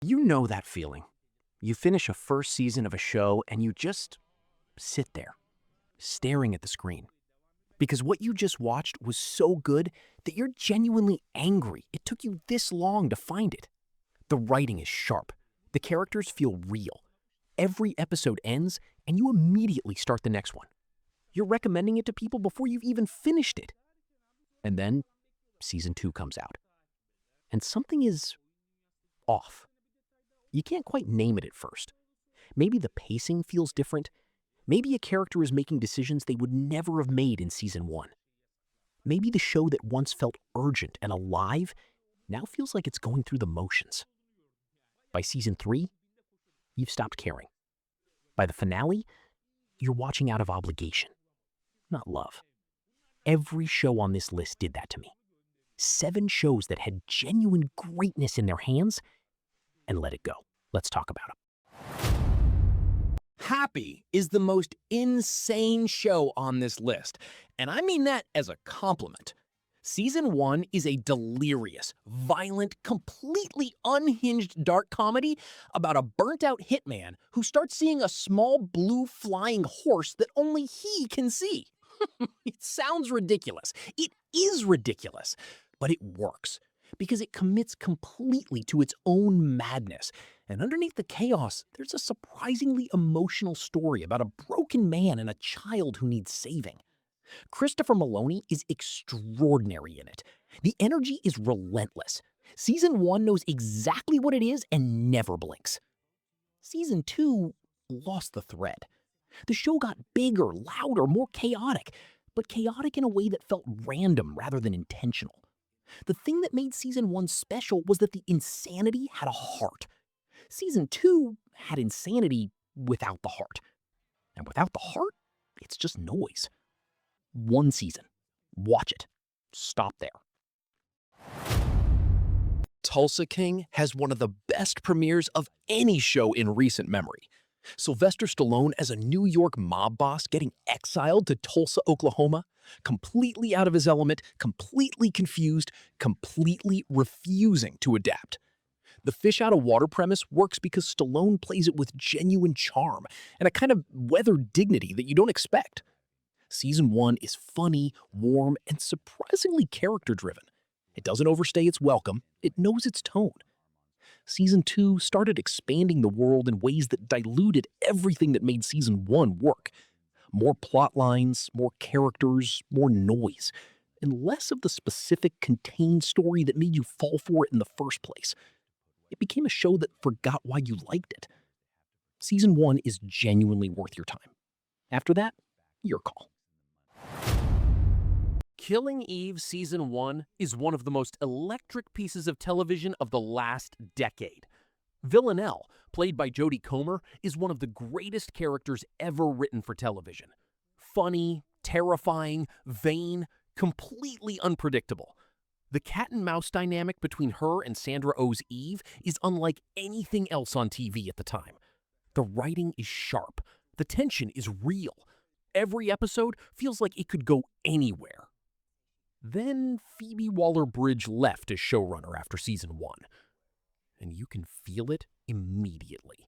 You know that feeling. You finish a first season of a show and you just sit there, staring at the screen. Because what you just watched was so good that you're genuinely angry it took you this long to find it. The writing is sharp. The characters feel real. Every episode ends and you immediately start the next one. You're recommending it to people before you've even finished it. And then season 2 comes out. And something is off. You can't quite name it at first. Maybe the pacing feels different. Maybe a character is making decisions they would never have made in season 1. Maybe the show that once felt urgent and alive now feels like it's going through the motions. By season 3, you've stopped caring. By the finale, you're watching out of obligation, not love. Every show on this list did that to me. 7 shows that had genuine greatness in their hands and let it go. Let's talk about them. Happy is the most insane show on this list, and I mean that as a compliment. Season 1 is a delirious, violent, completely unhinged dark comedy about a burnt-out hitman who starts seeing a small blue flying horse that only he can see. It sounds ridiculous. It is ridiculous, but it works because it commits completely to its own madness. And underneath the chaos, there's a surprisingly emotional story about a broken man and a child who needs saving. Christopher Maloney is extraordinary in it. The energy is relentless. Season 1 knows exactly what it is and never blinks. Season 2 lost the thread. The show got bigger, louder, more chaotic, but chaotic in a way that felt random rather than intentional. The thing that made Season 1 special was that the insanity had a heart. Season 2 had insanity without the heart. And without the heart, it's just noise. 1 season. Watch it. Stop there. Tulsa King has one of the best premieres of any show in recent memory. Sylvester Stallone as a New York mob boss getting exiled to Tulsa, Oklahoma, completely out of his element, completely confused, completely refusing to adapt. The fish out of water premise works because Stallone plays it with genuine charm and a kind of weathered dignity that you don't expect. Season 1 is funny, warm, and surprisingly character-driven. It doesn't overstay its welcome, it knows its tone. Season 2 started expanding the world in ways that diluted everything that made Season 1 work. More plot lines, more characters, more noise, and less of the specific contained story that made you fall for it in the first place. It became a show that forgot why you liked it. Season 1 is genuinely worth your time. After that, your call. Killing Eve Season 1 is one of the most electric pieces of television of the last decade. Villanelle, played by Jodie Comer, is one of the greatest characters ever written for television. Funny, terrifying, vain, completely unpredictable. The cat and mouse dynamic between her and Sandra Oh's Eve is unlike anything else on TV at the time. The writing is sharp. The tension is real. Every episode feels like it could go anywhere. Then Phoebe Waller-Bridge left as showrunner after Season 1. And you can feel it immediately.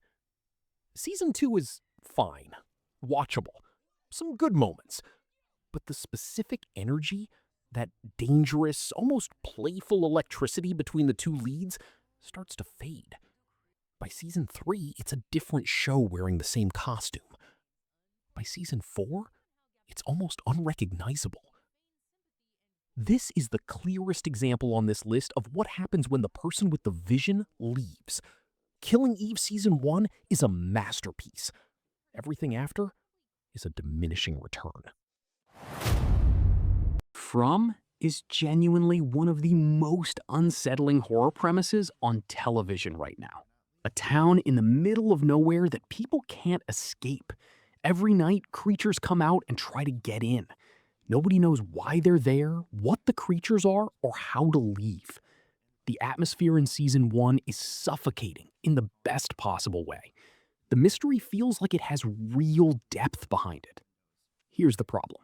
Season 2 is fine, watchable, some good moments. But the specific energy, that dangerous, almost playful electricity between the 2 leads, starts to fade. By Season 3, it's a different show wearing the same costume. By Season 4, it's almost unrecognizable. This is the clearest example on this list of what happens when the person with the vision leaves. Killing Eve Season 1 is a masterpiece. Everything after is a diminishing return. From is genuinely one of the most unsettling horror premises on television right now. A town in the middle of nowhere that people can't escape. Every night, creatures come out and try to get in. Nobody knows why they're there, what the creatures are, or how to leave. The atmosphere in Season 1 is suffocating in the best possible way. The mystery feels like it has real depth behind it. Here's the problem.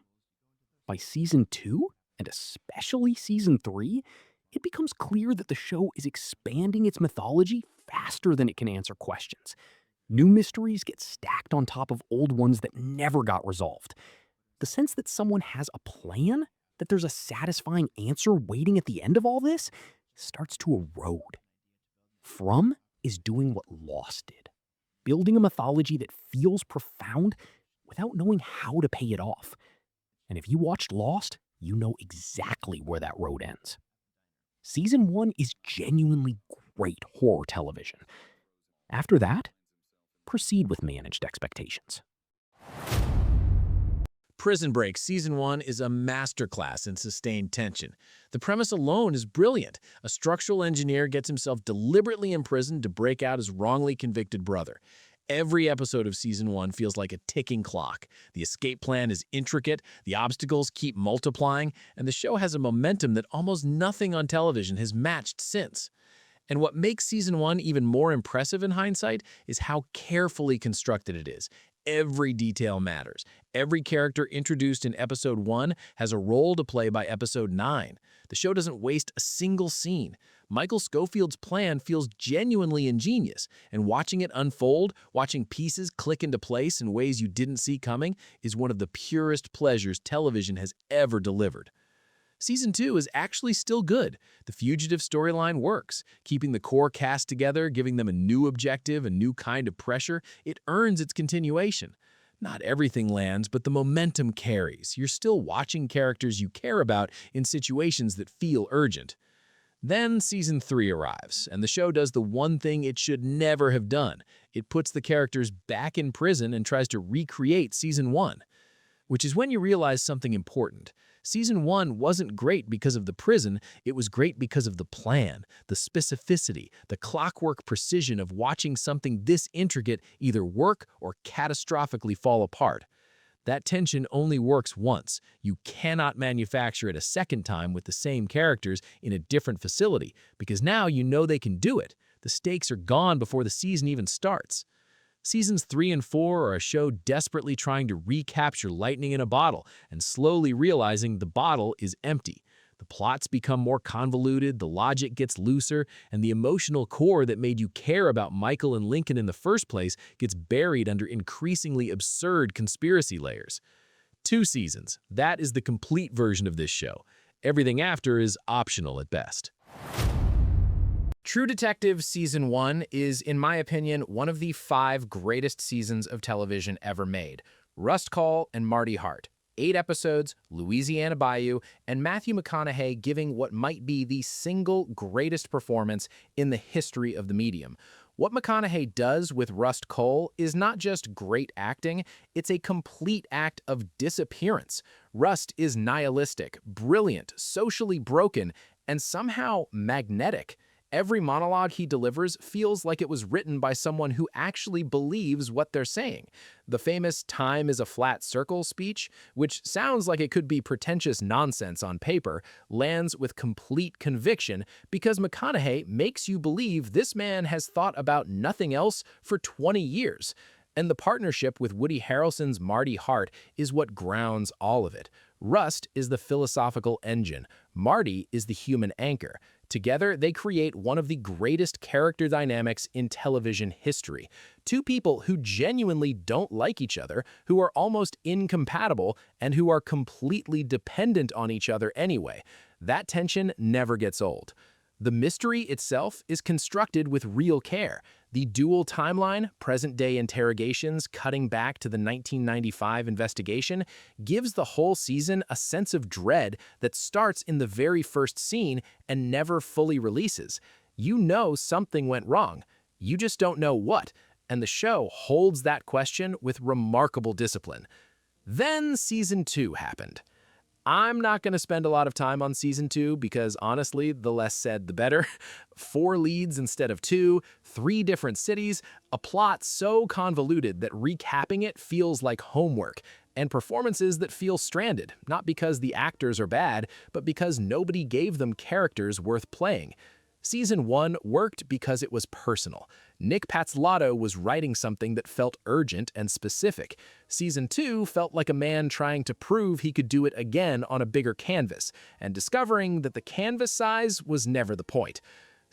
By Season 2, and especially Season 3, it becomes clear that the show is expanding its mythology faster than it can answer questions. New mysteries get stacked on top of old ones that never got resolved. The sense that someone has a plan, that there's a satisfying answer waiting at the end of all this, starts to erode. From is doing what Lost did, building a mythology that feels profound without knowing how to pay it off. And if you watched Lost, you know exactly where that road ends. Season 1 is genuinely great horror television. After that, proceed with managed expectations. Prison Break Season 1 is a masterclass in sustained tension. The premise alone is brilliant. A structural engineer gets himself deliberately imprisoned to break out his wrongly convicted brother. Every episode of Season 1 feels like a ticking clock. The escape plan is intricate, the obstacles keep multiplying, and the show has a momentum that almost nothing on television has matched since. And what makes Season 1 even more impressive in hindsight is how carefully constructed it is. Every detail matters. Every character introduced in Episode 1 has a role to play by Episode 9. The show doesn't waste a single scene. Michael Scofield's plan feels genuinely ingenious, and watching it unfold, watching pieces click into place in ways you didn't see coming, is one of the purest pleasures television has ever delivered. Season 2 is actually still good. The fugitive storyline works, keeping the core cast together, giving them a new objective, a new kind of pressure. It earns its continuation. Not everything lands, but the momentum carries. You're still watching characters you care about in situations that feel urgent. Then Season 3 arrives, and the show does the one thing it should never have done. It puts the characters back in prison and tries to recreate Season 1. Which is when you realize something important. Season 1 wasn't great because of the prison, it was great because of the plan, the specificity, the clockwork precision of watching something this intricate either work or catastrophically fall apart. That tension only works once. You cannot manufacture it a second time with the same characters in a different facility, because now you know they can do it. The stakes are gone before the season even starts. Seasons 3 and 4 are a show desperately trying to recapture lightning in a bottle and slowly realizing the bottle is empty. The plots become more convoluted, the logic gets looser, and the emotional core that made you care about Michael and Lincoln in the first place gets buried under increasingly absurd conspiracy layers. 2 seasons. That is the complete version of this show. Everything after is optional at best. True Detective Season 1 is, in my opinion, one of the 5 greatest seasons of television ever made. Rust Cohle and Marty Hart. 8 episodes, Louisiana Bayou, and Matthew McConaughey giving what might be the single greatest performance in the history of the medium. What McConaughey does with Rust Cohle is not just great acting, it's a complete act of disappearance. Rust is nihilistic, brilliant, socially broken, and somehow magnetic. Every monologue he delivers feels like it was written by someone who actually believes what they're saying. The famous "time is a flat circle" speech, which sounds like it could be pretentious nonsense on paper, lands with complete conviction because McConaughey makes you believe this man has thought about nothing else for 20 years. And the partnership with Woody Harrelson's Marty Hart is what grounds all of it. Rust is the philosophical engine. Marty is the human anchor. Together, they create one of the greatest character dynamics in television history. 2 people who genuinely don't like each other, who are almost incompatible, and who are completely dependent on each other anyway. That tension never gets old. The mystery itself is constructed with real care. The dual timeline, present-day interrogations cutting back to the 1995 investigation, gives the whole season a sense of dread that starts in the very first scene and never fully releases. You know something went wrong. You just don't know what, and the show holds that question with remarkable discipline. Then Season 2 happened. I'm not going to spend a lot of time on Season 2 because, honestly, the less said, the better. 4 leads instead of 2, 3 different cities, a plot so convoluted that recapping it feels like homework, and performances that feel stranded, not because the actors are bad, but because nobody gave them characters worth playing. Season 1 worked because it was personal. Nick Pazzolatto was writing something that felt urgent and specific. Season 2 felt like a man trying to prove he could do it again on a bigger canvas, and discovering that the canvas size was never the point.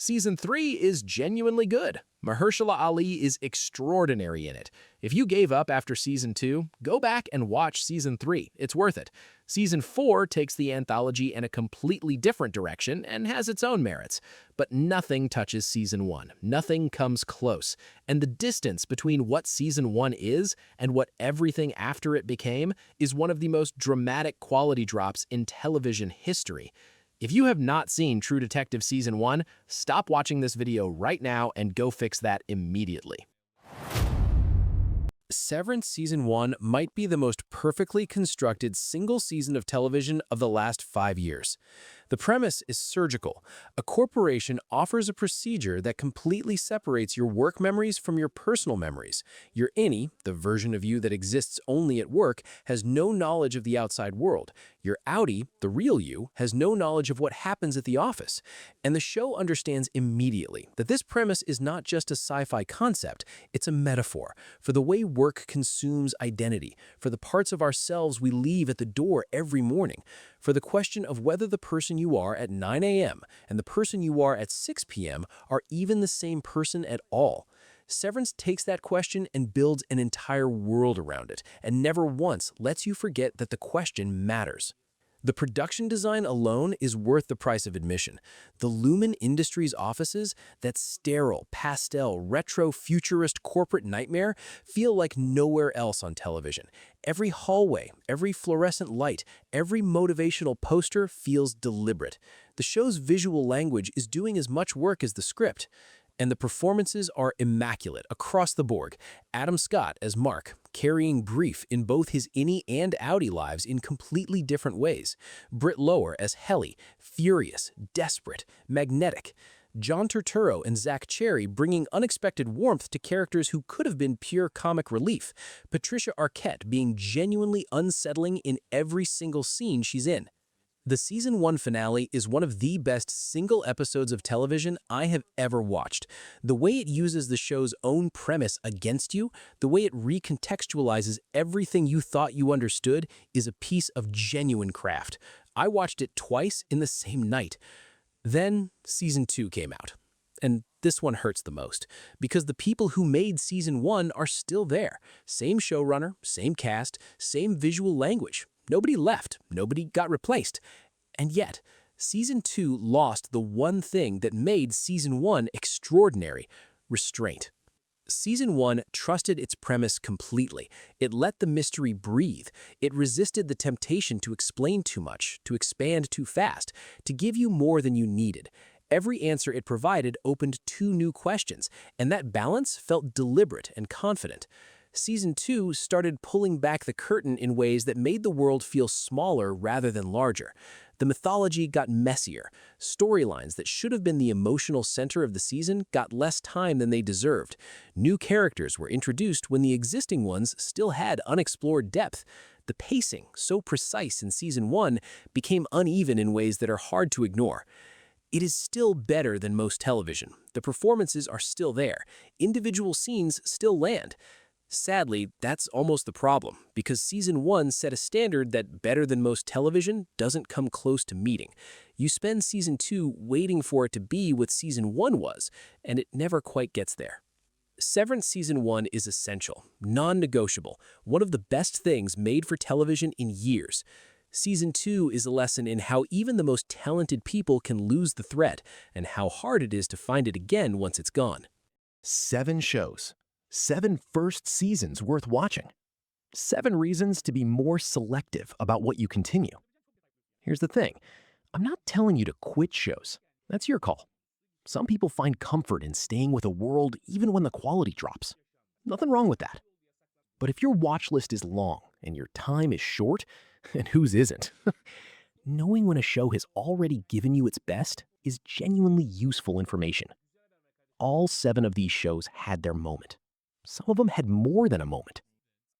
Season 3 is genuinely good. Mahershala Ali is extraordinary in it. If you gave up after Season 2, go back and watch Season 3. It's worth it. Season 4 takes the anthology in a completely different direction and has its own merits. But nothing touches Season 1. Nothing comes close. And the distance between what Season 1 is and what everything after it became is one of the most dramatic quality drops in television history. If you have not seen True Detective Season 1, stop watching this video right now and go fix that immediately. Severance Season 1 might be the most perfectly constructed single season of television of the last 5 years. The premise is surgical. A corporation offers a procedure that completely separates your work memories from your personal memories. Your innie, the version of you that exists only at work, has no knowledge of the outside world. Your outie, the real you, has no knowledge of what happens at the office. And the show understands immediately that this premise is not just a sci-fi concept, it's a metaphor for the way work consumes identity, for the parts of ourselves we leave at the door every morning, for the question of whether the person you are at 9 a.m. and the person you are at 6 p.m. are even the same person at all. Severance takes that question and builds an entire world around it, and never once lets you forget that the question matters. The production design alone is worth the price of admission. The Lumen Industries offices, that sterile, pastel, retro, futurist corporate nightmare, feel like nowhere else on television. Every hallway, every fluorescent light, every motivational poster feels deliberate. The show's visual language is doing as much work as the script. And the performances are immaculate across the board. Adam Scott as Mark, carrying brief in both his innie and outie lives in completely different ways. Britt Lower as Helly, furious, desperate, magnetic. John Turturro and Zach Cherry bringing unexpected warmth to characters who could have been pure comic relief. Patricia Arquette being genuinely unsettling in every single scene she's in. The Season 1 finale is one of the best single episodes of television I have ever watched. The way it uses the show's own premise against you, the way it recontextualizes everything you thought you understood, is a piece of genuine craft. I watched it twice in the same night. Then Season 2 came out. And this one hurts the most, because the people who made Season 1 are still there. Same showrunner, same cast, same visual language. Nobody left, nobody got replaced. And yet, Season 2 lost the one thing that made Season 1 extraordinary: restraint. Season 1 trusted its premise completely. It let the mystery breathe. It resisted the temptation to explain too much, to expand too fast, to give you more than you needed. Every answer it provided opened 2 new questions, and that balance felt deliberate and confident. Season 2 started pulling back the curtain in ways that made the world feel smaller rather than larger. The mythology got messier. Storylines that should have been the emotional center of the season got less time than they deserved. New characters were introduced when the existing ones still had unexplored depth. The pacing, so precise in Season 1, became uneven in ways that are hard to ignore. It is still better than most television. The performances are still there. Individual scenes still land. Sadly, that's almost the problem, because Season 1 set a standard that better than most television doesn't come close to meeting. You spend Season 2 waiting for it to be what Season 1 was, and it never quite gets there. Severance Season 1 is essential, non-negotiable, one of the best things made for television in years. Season 2 is a lesson in how even the most talented people can lose the thread, and how hard it is to find it again once it's gone. 7 shows. 7 first seasons worth watching. 7 reasons to be more selective about what you continue. Here's the thing. I'm not telling you to quit shows. That's your call. Some people find comfort in staying with a world even when the quality drops. Nothing wrong with that. But if your watch list is long and your time is short, and whose isn't, knowing when a show has already given you its best is genuinely useful information. All 7 of these shows had their moment. Some of them had more than a moment.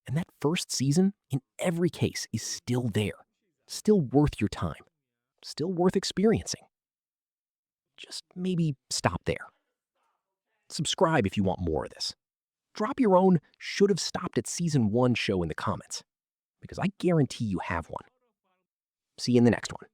And that first season, in every case, is still there. Still worth your time. Still worth experiencing. just maybe stop there. Subscribe if you want more of this. Drop your own should have stopped at season 1 show in the comments, because I guarantee you have one. See you in the next one.